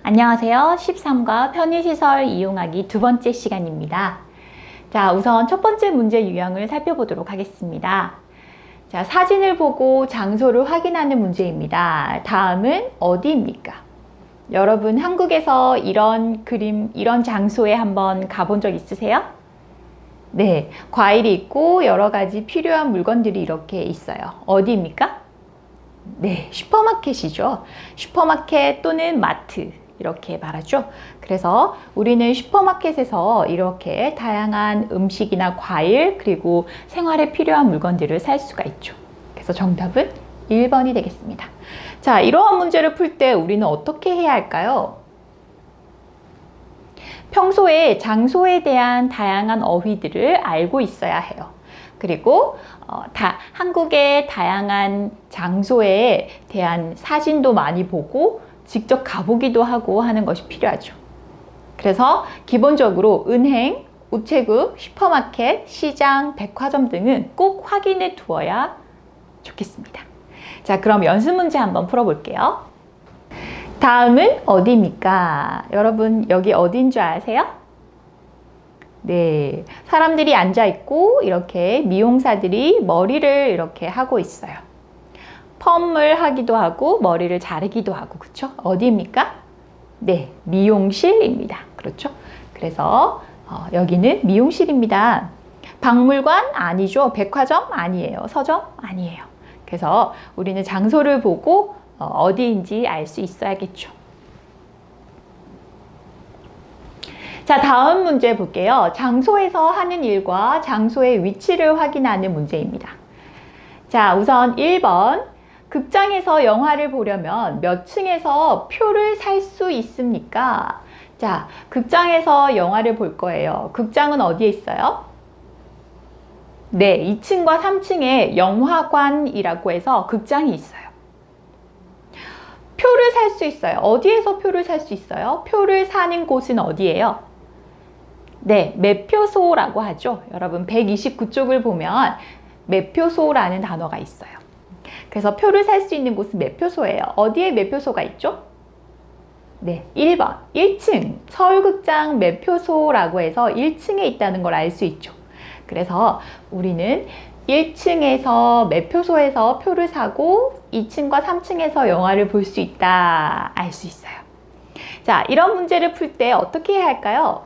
안녕하세요. 13과 편의시설 이용하기 두 번째 시간입니다. 자, 우선 첫 번째 문제 유형을 살펴보도록 하겠습니다. 자, 사진을 보고 장소를 확인하는 문제입니다. 다음은 어디입니까? 여러분, 한국에서 이런 그림, 이런 장소에 한번 가본 적 있으세요? 네, 과일이 있고 여러 가지 필요한 물건들이 이렇게 있어요. 어디입니까? 네, 슈퍼마켓이죠. 슈퍼마켓 또는 마트 이렇게 말하죠. 그래서 우리는 슈퍼마켓에서 이렇게 다양한 음식이나 과일 그리고 생활에 필요한 물건들을 살 수가 있죠. 그래서 정답은 1번이 되겠습니다. 자, 이러한 문제를 풀 때 우리는 어떻게 해야 할까요? 평소에 장소에 대한 다양한 어휘들을 알고 있어야 해요. 그리고 한국의 다양한 장소에 대한 사진도 많이 보고 직접 가보기도 하고 하는 것이 필요하죠. 그래서 기본적으로 은행, 우체국, 슈퍼마켓, 시장, 백화점 등은 꼭 확인해 두어야 좋겠습니다. 자, 그럼 연습 문제 한번 풀어볼게요. 다음은 어디입니까? 여러분, 여기 어디인 줄 아세요? 네, 사람들이 앉아 있고 이렇게 미용사들이 머리를 이렇게 하고 있어요. 펌을 하기도 하고 머리를 자르기도 하고, 그렇죠? 어디입니까? 네, 미용실입니다. 그렇죠? 그래서 여기는 미용실입니다. 박물관 아니죠. 백화점 아니에요. 서점 아니에요. 그래서 우리는 장소를 보고 어디인지 알 수 있어야겠죠. 자, 다음 문제 볼게요. 장소에서 하는 일과 장소의 위치를 확인하는 문제입니다. 자, 우선 1번. 극장에서 영화를 보려면 몇 층에서 표를 살 수 있습니까? 자, 극장에서 영화를 볼 거예요. 극장은 어디에 있어요? 네, 2층과 3층에 영화관이라고 해서 극장이 있어요. 표를 살 수 있어요. 어디에서 표를 살 수 있어요? 표를 사는 곳은 어디예요? 네, 매표소라고 하죠. 여러분, 129쪽을 보면 매표소라는 단어가 있어요. 그래서 표를 살 수 있는 곳은 매표소예요. 어디에 매표소가 있죠? 네, 1번 1층 서울극장 매표소라고 해서 1층에 있다는 걸 알 수 있죠. 그래서 우리는 1층에서 매표소에서 표를 사고 2층과 3층에서 영화를 볼 수 있다 알 수 있어요. 자, 이런 문제를 풀 때 어떻게 해야 할까요?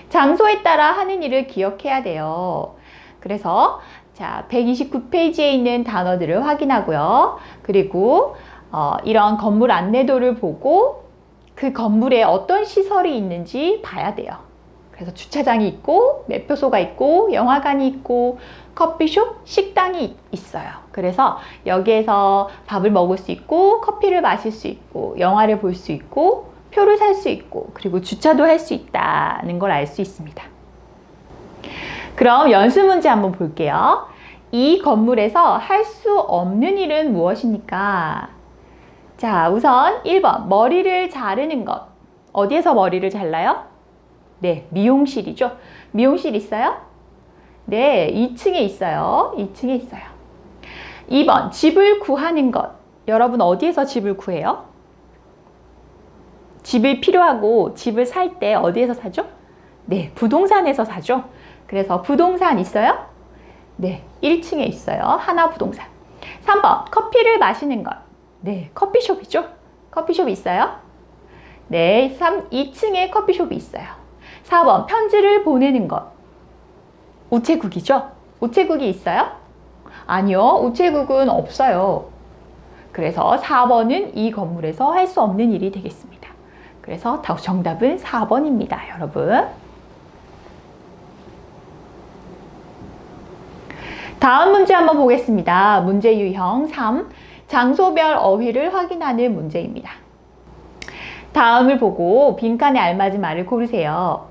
장소에 따라 하는 일을 기억해야 돼요. 그래서 자, 129페이지에 있는 단어들을 확인하고요. 그리고 이런 건물 안내도를 보고 그 건물에 어떤 시설이 있는지 봐야 돼요. 그래서 주차장이 있고 매표소가 있고 영화관이 있고 커피숍, 식당이 있어요. 그래서 여기에서 밥을 먹을 수 있고 커피를 마실 수 있고 영화를 볼 수 있고 표를 살 수 있고 그리고 주차도 할 수 있다는 걸 알 수 있습니다. 그럼 연습 문제 한번 볼게요. 이 건물에서 할 수 없는 일은 무엇입니까? 자, 우선 1번 머리를 자르는 것. 어디에서 머리를 잘라요? 네, 미용실이죠. 미용실 있어요? 네, 2층에 있어요. 2층에 있어요. 2번 집을 구하는 것. 여러분, 어디에서 집을 구해요? 집이 필요하고 집을 살 때 어디에서 사죠? 네, 부동산에서 사죠. 그래서 부동산 있어요? 네, 1층에 있어요. 하나부동산. 3번 커피를 마시는 것. 네, 커피숍이죠. 커피숍 있어요? 네, 2층에 커피숍이 있어요. 4번 편지를 보내는 것. 우체국이죠. 우체국이 있어요? 아니요, 우체국은 없어요. 그래서 4번은 이 건물에서 할 수 없는 일이 되겠습니다. 그래서 정답은 4번입니다, 여러분. 다음 문제 한번 보겠습니다. 문제 유형 3. 장소별 어휘를 확인하는 문제입니다. 다음을 보고 빈칸에 알맞은 말을 고르세요.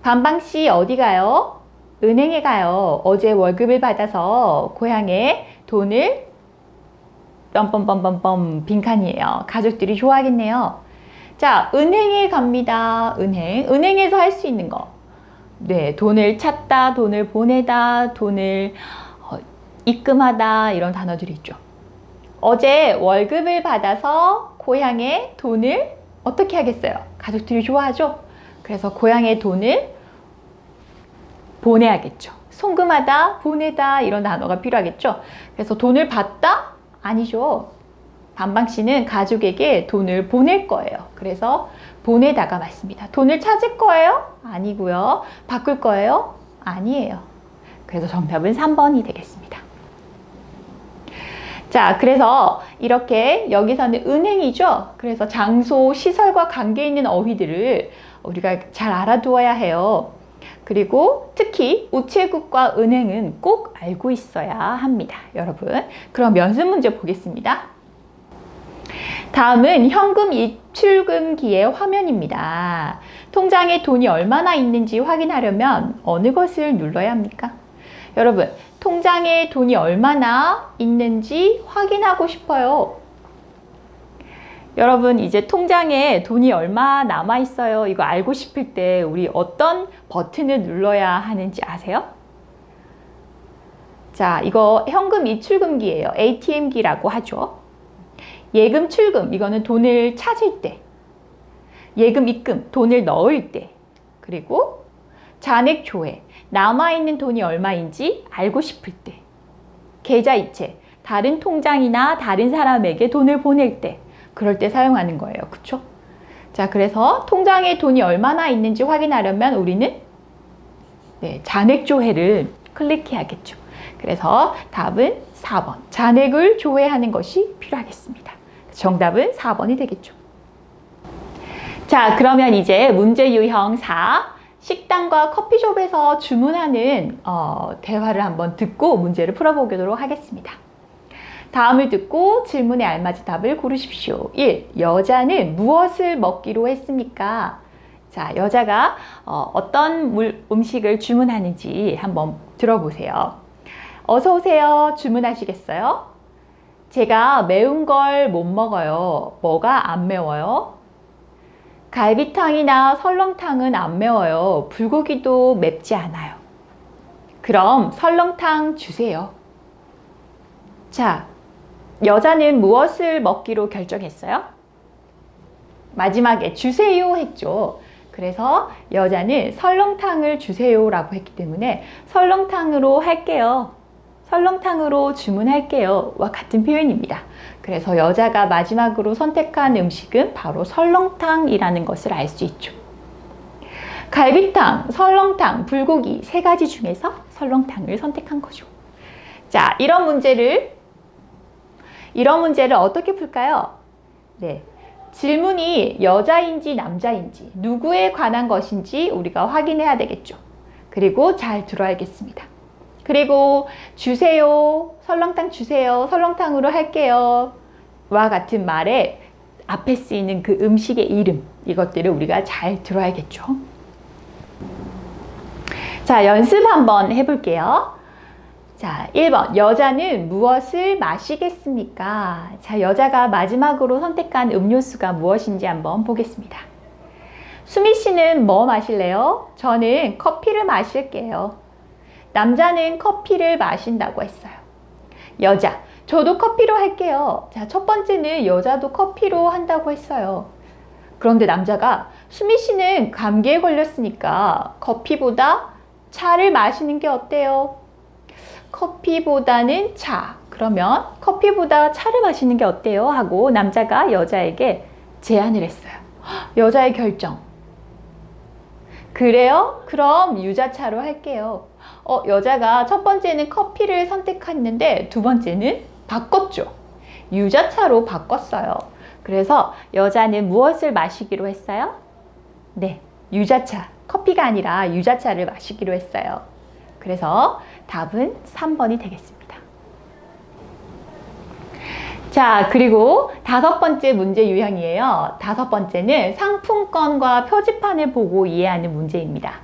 반방씨 어디 가요? 은행에 가요. 어제 월급을 받아서 고향에 돈을 뻔뻔뻔뻔뻔 빈칸이에요. 가족들이 좋아하겠네요. 자, 은행에 갑니다. 은행에서 할 수 있는 거. 네, 돈을 찾다, 돈을 보내다, 돈을 입금하다 이런 단어들이 있죠. 어제 월급을 받아서 고향에 돈을 어떻게 하겠어요? 가족들이 좋아하죠? 그래서 고향에 돈을 보내야겠죠. 송금하다, 보내다 이런 단어가 필요하겠죠. 그래서 돈을 받다? 아니죠. 반방 씨는 가족에게 돈을 보낼 거예요. 그래서 보내다가 맞습니다. 돈을 찾을 거예요? 아니고요. 바꿀 거예요? 아니에요. 그래서 정답은 3번이 되겠습니다. 자, 그래서 이렇게 여기서는 은행이죠. 그래서 장소, 시설과 관계 있는 어휘들을 우리가 잘 알아두어야 해요. 그리고 특히 우체국과 은행은 꼭 알고 있어야 합니다. 여러분, 그럼 연습 문제 보겠습니다. 다음은 현금 입출금기의 화면입니다. 통장에 돈이 얼마나 있는지 확인하려면 어느 것을 눌러야 합니까? 여러분, 통장에 돈이 얼마나 있는지 확인하고 싶어요. 여러분, 이제 통장에 돈이 얼마 남아 있어요. 이거 알고 싶을 때 우리 어떤 버튼을 눌러야 하는지 아세요? 자, 이거 현금 입출금기예요. ATM기라고 하죠. 예금 출금, 이거는 돈을 찾을 때. 예금 입금, 돈을 넣을 때. 그리고 잔액 조회, 남아있는 돈이 얼마인지 알고 싶을 때. 계좌 이체, 다른 통장이나 다른 사람에게 돈을 보낼 때. 그럴 때 사용하는 거예요. 그쵸? 자, 그래서 통장에 돈이 얼마나 있는지 확인하려면 우리는 잔액 조회를 클릭해야겠죠. 그래서 답은 4번. 잔액을 조회하는 것이 필요하겠습니다. 정답은 4번이 되겠죠. 자, 그러면 이제 문제 유형 4. 식당과 커피숍에서 주문하는 대화를 한번 듣고 문제를 풀어보도록 하겠습니다. 다음을 듣고 질문에 알맞은 답을 고르십시오. 1. 여자는 무엇을 먹기로 했습니까? 자, 여자가 어떤 음식을 주문하는지 한번 들어보세요. 어서 오세요. 주문하시겠어요? 제가 매운 걸 못 먹어요. 뭐가 안 매워요? 갈비탕이나 설렁탕은 안 매워요. 불고기도 맵지 않아요. 그럼 설렁탕 주세요. 자, 여자는 무엇을 먹기로 결정했어요? 마지막에 주세요 했죠. 그래서 여자는 설렁탕을 주세요 라고 했기 때문에 설렁탕으로 할게요. 설렁탕으로 주문할게요 와 같은 표현입니다. 그래서 여자가 마지막으로 선택한 음식은 바로 설렁탕이라는 것을 알 수 있죠. 갈비탕, 설렁탕, 불고기 세 가지 중에서 설렁탕을 선택한 거죠. 자, 이런 문제를 어떻게 풀까요? 네, 질문이 여자인지 남자인지 누구에 관한 것인지 우리가 확인해야 되겠죠. 그리고 잘 들어야겠습니다. 그리고 주세요, 설렁탕 주세요, 설렁탕으로 할게요 와 같은 말에 앞에 쓰이는 그 음식의 이름, 이것들을 우리가 잘 들어야겠죠. 자, 연습 한번 해볼게요. 자, 1번. 여자는 무엇을 마시겠습니까? 자, 여자가 마지막으로 선택한 음료수가 무엇인지 한번 보겠습니다. 수미 씨는 뭐 마실래요? 저는 커피를 마실게요. 남자는 커피를 마신다고 했어요. 여자, 저도 커피로 할게요. 자, 첫 번째는 여자도 커피로 한다고 했어요. 그런데 남자가 수미 씨는 감기에 걸렸으니까 커피보다 차를 마시는 게 어때요? 커피보다는 차. 그러면 커피보다 차를 마시는 게 어때요? 하고 남자가 여자에게 제안을 했어요. 여자의 결정. 그래요? 그럼 유자차로 할게요. 여자가 첫 번째는 커피를 선택했는데 두 번째는 바꿨죠. 유자차로 바꿨어요. 그래서 여자는 무엇을 마시기로 했어요? 네, 유자차. 커피가 아니라 유자차를 마시기로 했어요. 그래서 답은 3번이 되겠습니다. 자, 그리고 5번째 문제 유형이에요. 5번째는 상품권과 표지판을 보고 이해하는 문제입니다.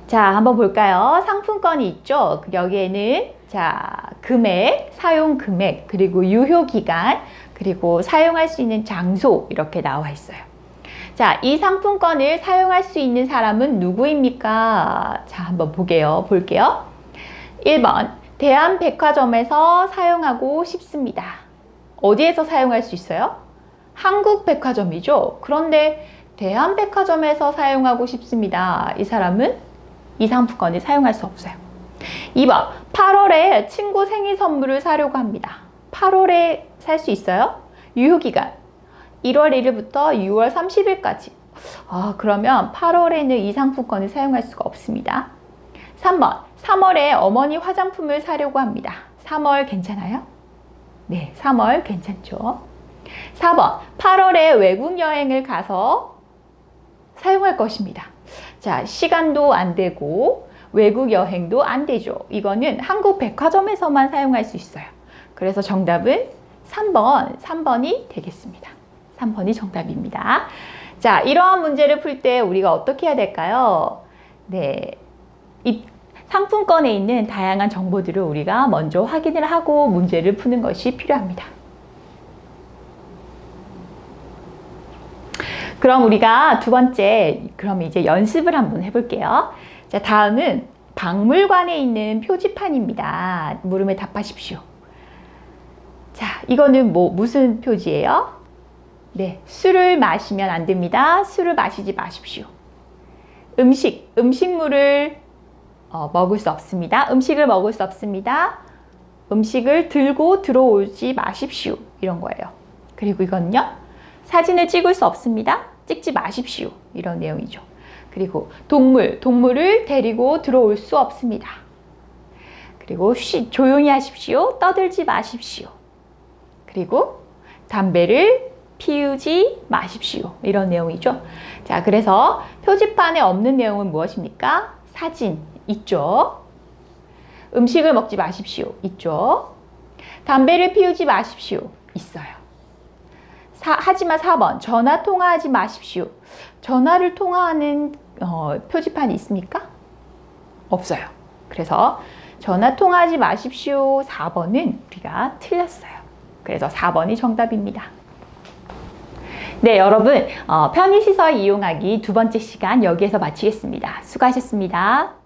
자, 한번 볼까요? 상품권이 있죠. 여기에는 자, 금액, 사용 금액, 그리고 유효 기간, 그리고 사용할 수 있는 장소 이렇게 나와 있어요. 자, 이 상품권을 사용할 수 있는 사람은 누구입니까? 자, 한번 볼게요. 1번, 대한백화점에서 사용하고 싶습니다. 어디에서 사용할 수 있어요? 한국백화점이죠. 그런데 대한백화점에서 사용하고 싶습니다. 이 사람은 이 상품권을 사용할 수 없어요. 2번, 8월에 친구 생일 선물을 사려고 합니다. 8월에 살 수 있어요? 유효기간 1월 1일부터 6월 30일까지. 그러면 8월에는 이 상품권을 사용할 수가 없습니다. 3번, 3월에 어머니 화장품을 사려고 합니다. 3월 괜찮아요? 네, 3월 괜찮죠. 4번, 8월에 외국 여행을 가서 사용할 것입니다. 자, 시간도 안 되고 외국 여행도 안 되죠. 이거는 한국 백화점에서만 사용할 수 있어요. 그래서 정답은 3번이 되겠습니다. 3번이 정답입니다. 자, 이러한 문제를 풀 때 우리가 어떻게 해야 될까요? 네, 이 상품권에 있는 다양한 정보들을 우리가 먼저 확인을 하고 문제를 푸는 것이 필요합니다. 그럼 우리가 두 번째, 그럼 이제 연습을 한번 해볼게요. 자, 다음은 박물관에 있는 표지판입니다. 물음에 답하십시오. 자, 이거는 무슨 표지예요? 네, 술을 마시면 안 됩니다. 술을 마시지 마십시오. 음식물을 먹을 수 없습니다. 음식을 먹을 수 없습니다. 음식을 들고 들어오지 마십시오. 이런 거예요. 그리고 이건요, 사진을 찍을 수 없습니다. 찍지 마십시오. 이런 내용이죠. 그리고 동물을 데리고 들어올 수 없습니다. 그리고 조용히 하십시오. 떠들지 마십시오. 그리고 담배를 피우지 마십시오. 이런 내용이죠. 자, 그래서 표지판에 없는 내용은 무엇입니까? 사진 있죠. 음식을 먹지 마십시오. 있죠. 담배를 피우지 마십시오. 있어요. 하지만 4번, 전화 통화하지 마십시오. 전화를 통화하는 표지판이 있습니까? 없어요. 그래서 전화 통화하지 마십시오. 4번은 우리가 틀렸어요. 그래서 4번이 정답입니다. 네, 여러분, 편의시설 이용하기 두 번째 시간 여기에서 마치겠습니다. 수고하셨습니다.